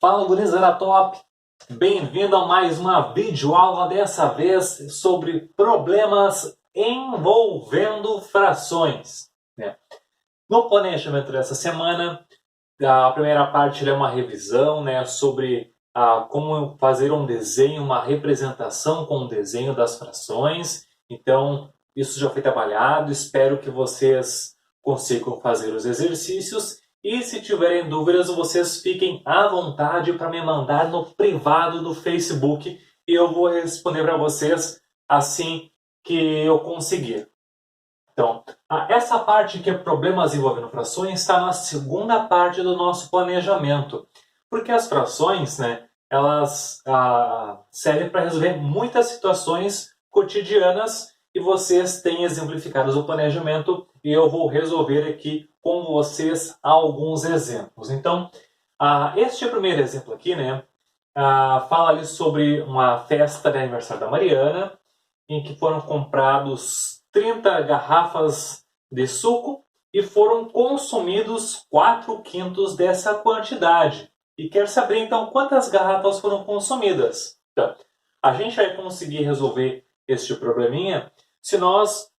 Fala, gurizada top! Bem-vindo a mais uma videoaula, dessa vez sobre problemas envolvendo frações, né? No planejamento dessa semana, a primeira parte é uma revisão, né, sobre como fazer um desenho, uma representação com o desenho das frações. Então, isso já foi trabalhado, espero que vocês consigam fazer os exercícios. E se tiverem dúvidas, vocês fiquem à vontade para me mandar no privado do Facebook e eu vou responder para vocês assim que eu conseguir. Então, essa parte que é problemas envolvendo frações está na segunda parte do nosso planejamento. Porque as frações, né, elas servem para resolver muitas situações cotidianas e vocês têm exemplificados o planejamento e eu vou resolver aqui com vocês alguns exemplos. Então, este primeiro exemplo aqui, né, fala ali sobre uma festa de aniversário da Mariana, em que foram comprados 30 garrafas de suco e foram consumidos 4/5 dessa quantidade. E quer saber então quantas garrafas foram consumidas? Então, a gente vai conseguir resolver este probleminha se nós,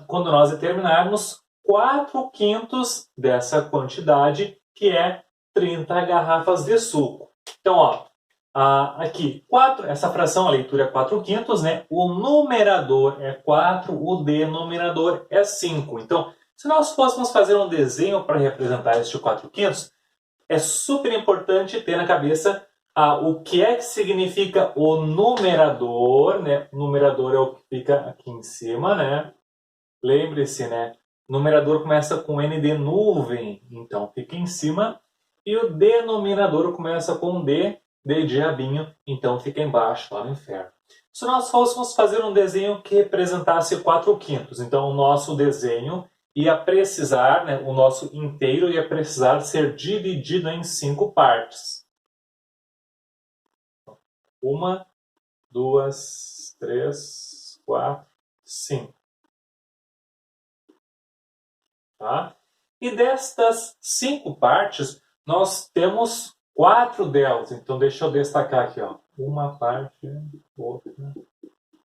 quando nós determinarmos 4/5 dessa quantidade, que é 30 garrafas de suco. Então, aqui, 4, essa fração, a leitura é 4/5, né? O numerador é 4, o denominador é 5. Então, se nós fôssemos fazer um desenho para representar este 4/5, é super importante ter na cabeça o que é que significa o numerador, né? O numerador é o que fica aqui em cima, né? Lembre-se, né? O numerador começa com N de nuvem, então fica em cima. E o denominador começa com D de diabinho, então fica embaixo, lá no inferno. Se nós fôssemos fazer um desenho que representasse 4/5, então o nosso desenho ia precisar, né, o nosso inteiro ia precisar ser dividido em 5 partes. 1, 2, 3, 4, 5. Tá? E destas 5 partes, nós temos 4 delas. Então, deixa eu destacar aqui, ó. Uma parte, outra,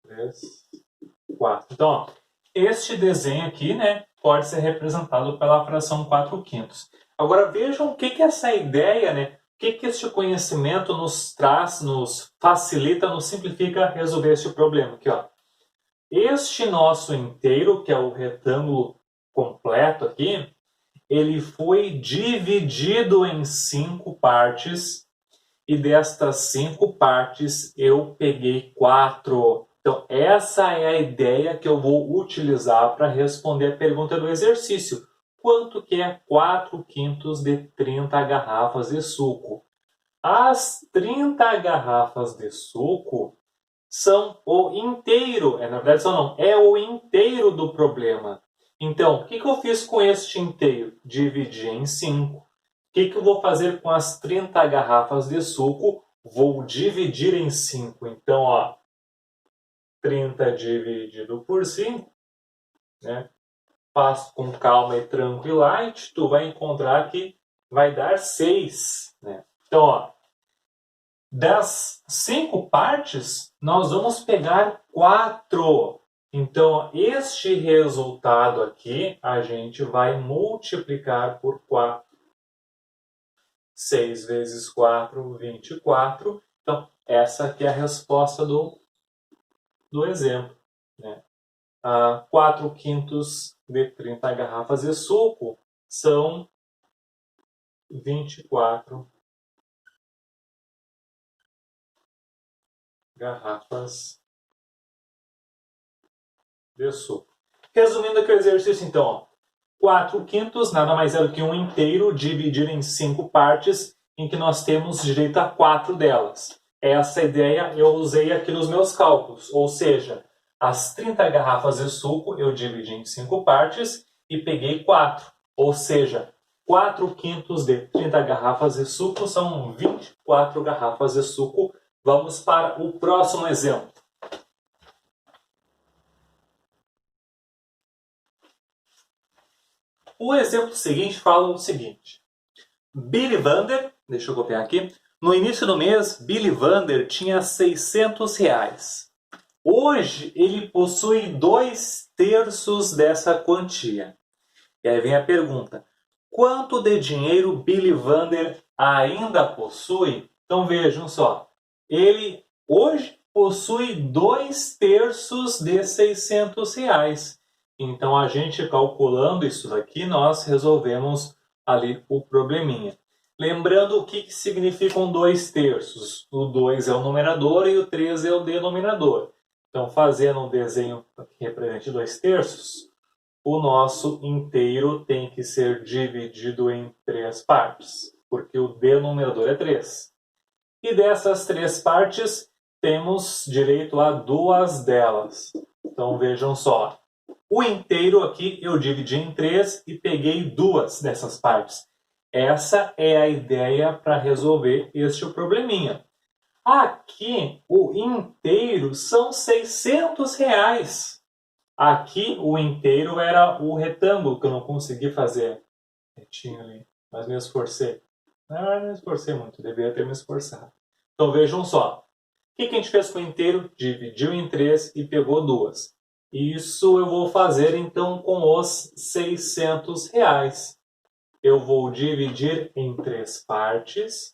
3, 4. Então, ó, este desenho aqui, né, pode ser representado pela fração 4/5. Agora, vejam o que essa ideia, né, o que este conhecimento nos traz, nos facilita, nos simplifica resolver este problema aqui, ó. Este nosso inteiro, que é o retângulo completo aqui, ele foi dividido em 5 partes e destas 5 partes eu peguei 4. Então essa é a ideia que eu vou utilizar para responder a pergunta do exercício. Quanto que é 4/5 de 30 garrafas de suco? As 30 garrafas de suco são o inteiro, na verdade são não, é o inteiro do problema. Então, o que eu fiz com este inteiro? Dividi em 5. O que eu vou fazer com as 30 garrafas de suco? Vou dividir em 5. Então, ó, 30 dividido por 5, né? Faço com calma e tranquilidade, tu vai encontrar que vai dar 6, né? Então, ó, das 5 partes, nós vamos pegar 4. Então, este resultado aqui, a gente vai multiplicar por 4. 6 vezes 4, 24. Então, essa aqui é a resposta do exemplo, né? 4/5 de 30 garrafas de suco são 24 garrafas de suco. Resumindo aqui o exercício, então, ó, 4/5 nada mais é do que um inteiro dividido em 5 partes, em que nós temos direito a 4 delas. Essa ideia eu usei aqui nos meus cálculos, ou seja, as 30 garrafas de suco eu dividi em 5 partes e peguei 4. Ou seja, 4/5 de 30 garrafas de suco são 24 garrafas de suco. Vamos para o próximo exemplo. O exemplo seguinte fala o seguinte. Billy Vander, deixa eu copiar aqui, No início do mês, Billy Vander tinha R$ 600. Hoje, ele possui 2/3 dessa quantia. E aí vem a pergunta: quanto de dinheiro Billy Vander ainda possui? Então vejam só, ele hoje possui 2/3 de R$ 600. Então a gente calculando isso daqui, nós resolvemos ali o probleminha. Lembrando o que significam 2/3. O 2 é o numerador e o 3 é o denominador. Então fazendo um desenho que represente 2/3, o nosso inteiro tem que ser dividido em 3 partes, porque o denominador é 3. E dessas 3 partes, temos direito a 2 delas. Então vejam só, o inteiro aqui eu dividi em 3 e peguei 2 dessas partes. Essa é a ideia para resolver este probleminha. Aqui, o inteiro são R$ 600. Aqui o inteiro era o retângulo, que eu não consegui fazer retinho ali, mas me esforcei. Não me esforcei muito, deveria ter me esforçado. Então vejam só, o que a gente fez com o inteiro? Dividiu em 3 e pegou 2. Isso eu vou fazer então com os R$ 600. Eu vou dividir em 3 partes.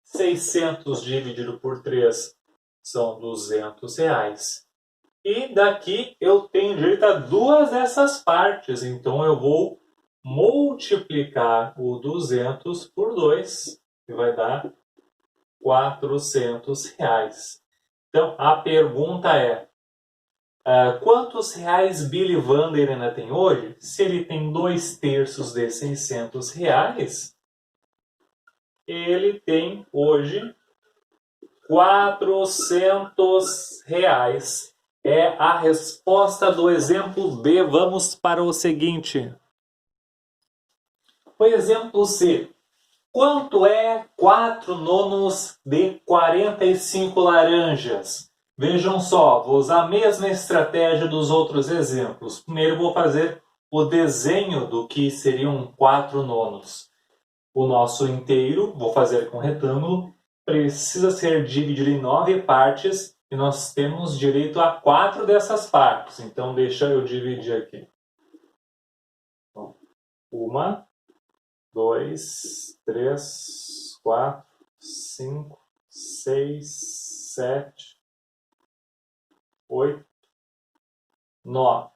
600 dividido por 3 são R$ 200. E daqui eu tenho direito a 2 dessas partes. Então eu vou multiplicar o 200 por 2, que vai dar R$ 400. Então a pergunta é, quantos reais Billy Vander ainda tem hoje? Se ele tem 2/3 de R$ 600, ele tem hoje R$ 400. É a resposta do exemplo B. Vamos para o seguinte. O exemplo C. Quanto é 4/9 de 45 laranjas? Vejam só, vou usar a mesma estratégia dos outros exemplos. Primeiro vou fazer o desenho do que seriam 4/9. O nosso inteiro, vou fazer com retângulo, precisa ser dividido em 9 partes e nós temos direito a 4 dessas partes. Então deixa eu dividir aqui. 1, 2, 3, 4, 5, 6, 7, 8, 9.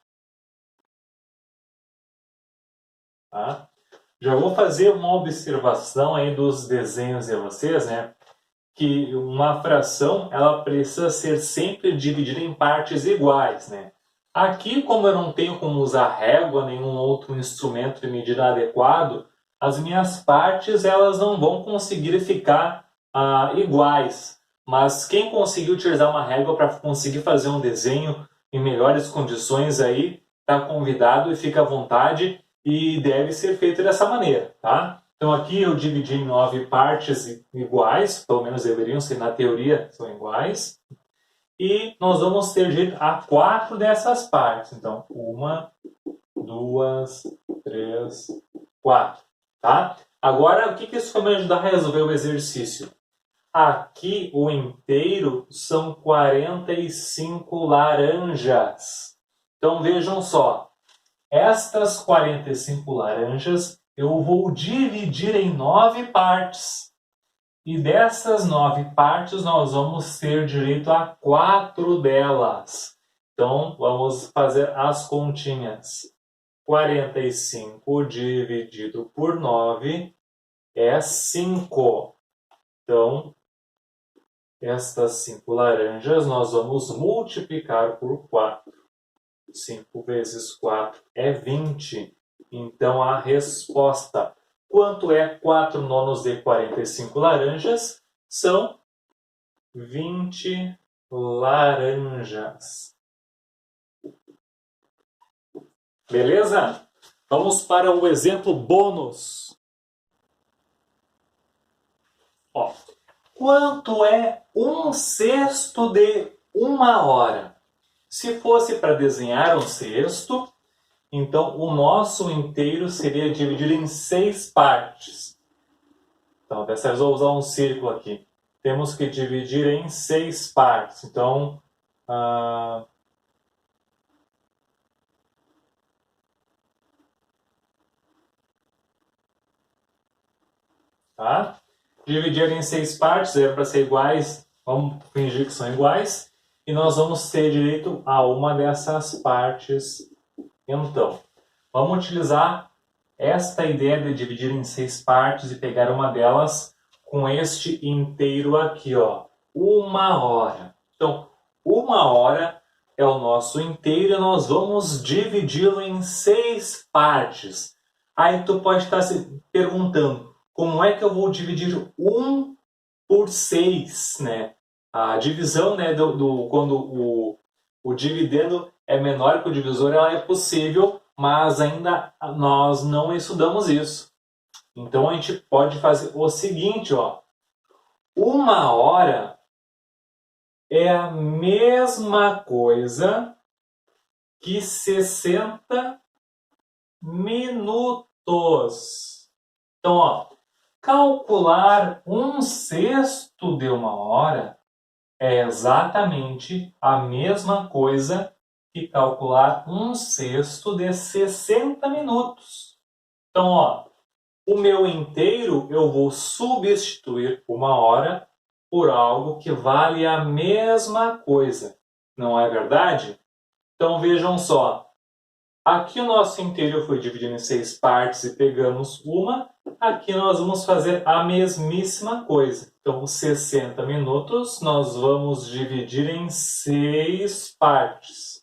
Tá? Já vou fazer uma observação aí dos desenhos de vocês, né? Que uma fração ela precisa ser sempre dividida em partes iguais, né? Aqui, como eu não tenho como usar régua, nenhum outro instrumento de medida adequado, as minhas partes elas não vão conseguir ficar iguais. Mas quem conseguir utilizar uma régua para conseguir fazer um desenho em melhores condições aí, está convidado e fica à vontade e deve ser feito dessa maneira, tá? Então aqui eu dividi em 9 partes iguais, pelo menos deveriam ser, na teoria são iguais. E nós vamos ter direito a 4 dessas partes. Então, 1, 2, 3, 4. Tá? Agora, o que isso vai me ajudar a resolver o exercício? Aqui o inteiro são 45 laranjas. Então vejam só, estas 45 laranjas eu vou dividir em 9 partes. E dessas 9 partes nós vamos ter direito a 4 delas. Então vamos fazer as continhas. 45 dividido por 9 é 5. Então, estas 5 laranjas nós vamos multiplicar por 4. 5 vezes 4 é 20. Então, a resposta, quanto é 4/9 de 45 laranjas? São 20 laranjas. Beleza? Vamos para o exemplo bônus. Ó, quanto é 1/6 de 1 hora? Se fosse para desenhar um cesto, então o nosso inteiro seria dividido em 6 partes. Então, dessa vez eu vou usar um círculo aqui. Temos que dividir em 6 partes. Então, tá? Dividir em 6 partes, é para ser iguais, vamos fingir que são iguais. E nós vamos ter direito a uma dessas partes. Então, vamos utilizar esta ideia de dividir em 6 partes e pegar uma delas com este inteiro aqui, ó, 1 hora. Então, 1 hora é o nosso inteiro e nós vamos dividi-lo em 6 partes. Aí tu pode estar se perguntando, como é que eu vou dividir 1 por 6, né? A divisão, né, quando o dividendo é menor que o divisor, ela é possível, mas ainda nós não estudamos isso. Então a gente pode fazer o seguinte, ó. 1 hora é a mesma coisa que 60 minutos. Então, ó, calcular 1/6 de 1 hora é exatamente a mesma coisa que calcular 1/6 de 60 minutos. Então, ó, o meu inteiro eu vou substituir 1 hora por algo que vale a mesma coisa. Não é verdade? Então vejam só. Aqui o nosso inteiro foi dividido em 6 partes e pegamos uma. Aqui nós vamos fazer a mesmíssima coisa. Então, os 60 minutos nós vamos dividir em 6 partes.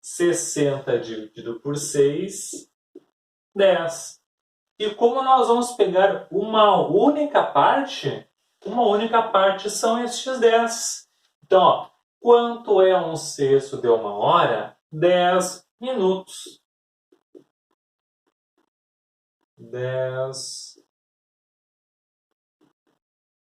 60 dividido por 6, 10. E como nós vamos pegar uma única parte são estes 10. Então, ó, quanto é 1/6 de 1 hora? 10 minutos. 10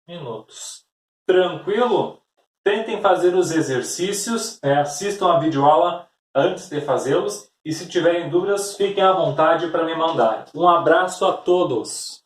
minutos. Tranquilo? Tentem fazer os exercícios, assistam a videoaula antes de fazê-los e se tiverem dúvidas, fiquem à vontade para me mandar. Um abraço a todos!